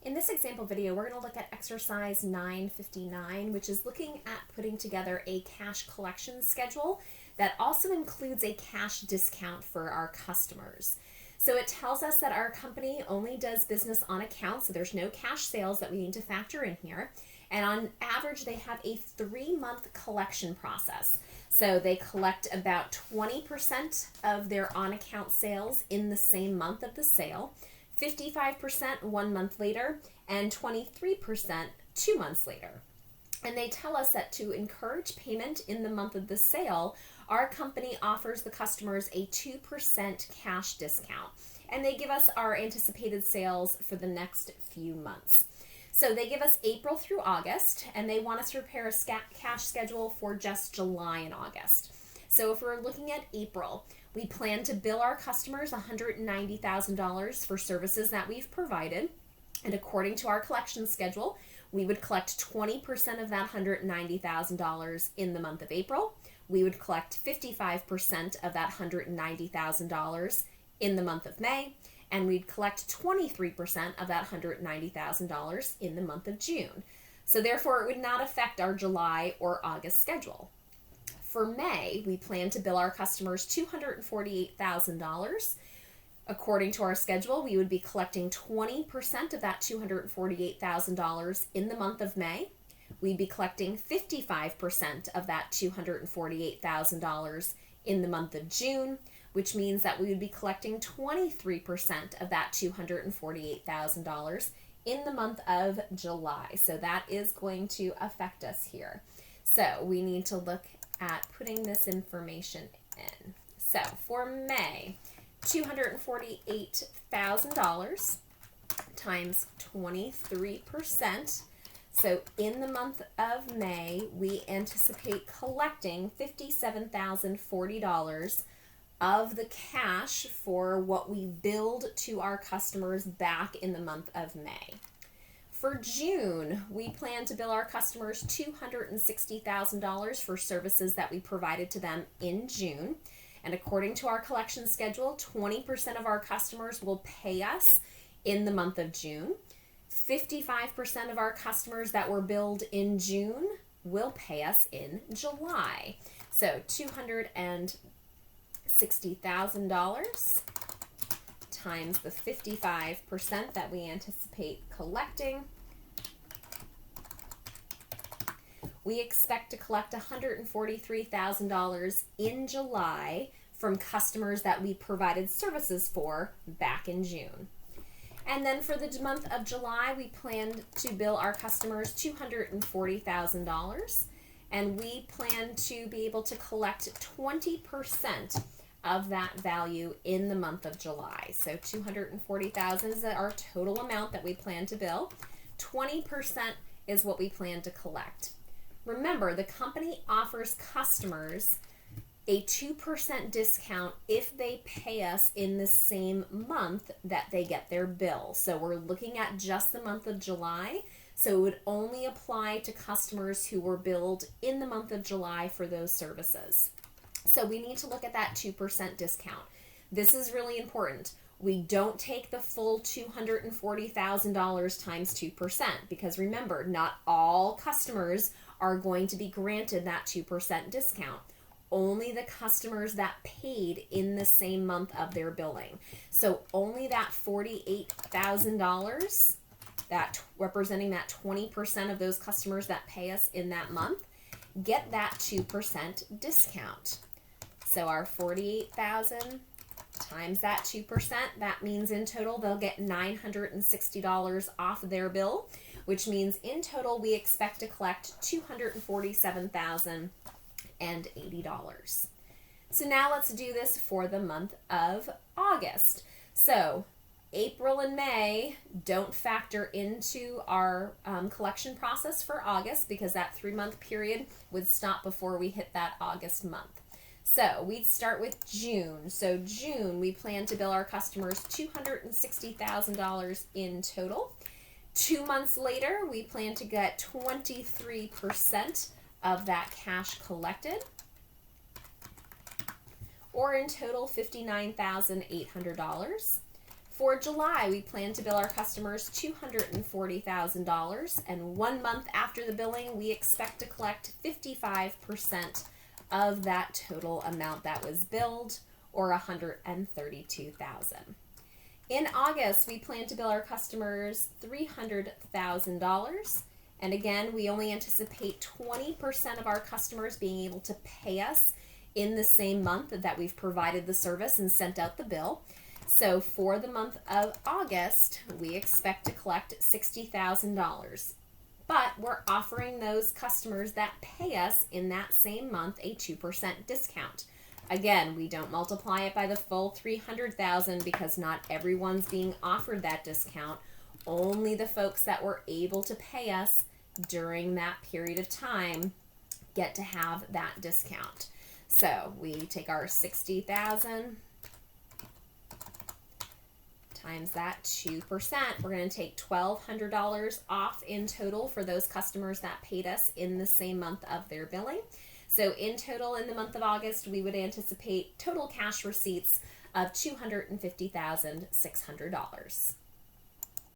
In this example video, we're going to look at exercise 959, which is looking at putting together a cash collection schedule that also includes a cash discount for our customers. So it tells us that our company only does business on account, so there's no cash sales that we need to factor in here. And on average, they have a 3-month collection process. So they collect about 20% of their on-account sales in the same month of the sale, 55% 1 month later, and 23% 2 months later. And they tell us that to encourage payment in the month of the sale, our company offers the customers a 2% cash discount. And they give us our anticipated sales for the next few months. So they give us April through August, and they want us to prepare a cash schedule for just July and August. So if we're looking at April, we plan to bill our customers $190,000 for services that we've provided. And according to our collection schedule, we would collect 20% of that $190,000 in the month of April. We would collect 55% of that $190,000 in the month of May. And we'd collect 23% of that $190,000 in the month of June. So therefore, it would not affect our July or August schedule. For May, we plan to bill our customers $248,000. According to our schedule, we would be collecting 20% of that $248,000 in the month of May. We'd be collecting 55% of that $248,000 in the month of June, which means that we would be collecting 23% of that $248,000 in the month of July. So that is going to affect us here. So we need to look at putting this information in. So for May, $248,000 times 23%. So in the month of May, we anticipate collecting $57,040 of the cash for what we billed to our customers back in the month of May. For June, we plan to bill our customers $260,000 for services that we provided to them in June. And according to our collection schedule, 20% of our customers will pay us in the month of June. 55% of our customers that were billed in June will pay us in July. So $260,000 times the 55% that we anticipate collecting. We expect to collect $143,000 in July from customers that we provided services for back in June. And then for the month of July, we plan to bill our customers $240,000, and we plan to be able to collect 20% of that value in the month of July. So $240,000 is our total amount that we plan to bill. 20% is what we plan to collect. Remember, the company offers customers a 2% discount if they pay us in the same month that they get their bill. So we're looking at just the month of July. So it would only apply to customers who were billed in the month of July for those services. So we need to look at that 2% discount. This is really important. We don't take the full $240,000 times 2% because remember, not all customers are going to be granted that 2% discount. Only the customers that paid in the same month of their billing. So only that $48,000, that representing that 20% of those customers that pay us in that month, get that 2% discount. So our $48,000 times that 2%, that means in total they'll get $960 off their bill, which means in total we expect to collect $247,080. So now let's do this for the month of August. So April and May don't factor into our collection process for August because that 3-month period would stop before we hit that August month. So we'd start with June. So June, we plan to bill our customers $260,000 in total. 2 months later, we plan to get 23% of that cash collected, or in total $59,800. For July, we plan to bill our customers $240,000, and 1 month after the billing, we expect to collect 55% of that total amount that was billed, or $132,000. In August, we plan to bill our customers $300,000, and again, we only anticipate 20% of our customers being able to pay us in the same month that we've provided the service and sent out the bill. So for the month of August, we expect to collect $60,000. But we're offering those customers that pay us in that same month a 2% discount. Again, we don't multiply it by the full $300,000 because not everyone's being offered that discount. Only the folks that were able to pay us during that period of time get to have that discount. So we take our $60,000 times that 2%. We're going to take $1,200 off in total for those customers that paid us in the same month of their billing. So in total, in the month of August, we would anticipate total cash receipts of $250,600.